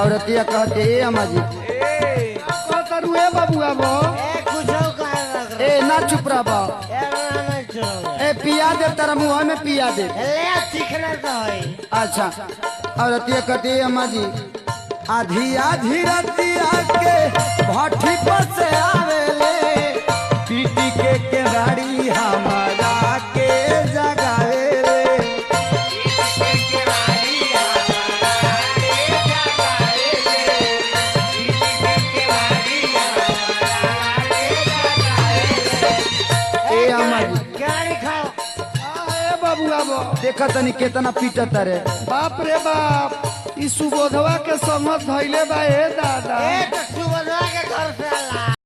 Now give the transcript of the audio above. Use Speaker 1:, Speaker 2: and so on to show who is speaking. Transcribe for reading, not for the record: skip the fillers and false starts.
Speaker 1: औरतिया कहते ए अम्मा जी बाबुआ बो ए ना चुप रहा ए पिया दे तेरा मुँह में पिया दे अच्छा औरतिया कहते ए अम्मा जी आधी आधी रतिया के भट्ठी पर से आवेले पीटी के केवाड़ी हमारा के जगावेले देखा तनी केतना पीटत रे
Speaker 2: बाप रे बाप ई सुबोधवा के समझ धइले बा ए दादा
Speaker 3: सुबोधवा के घर से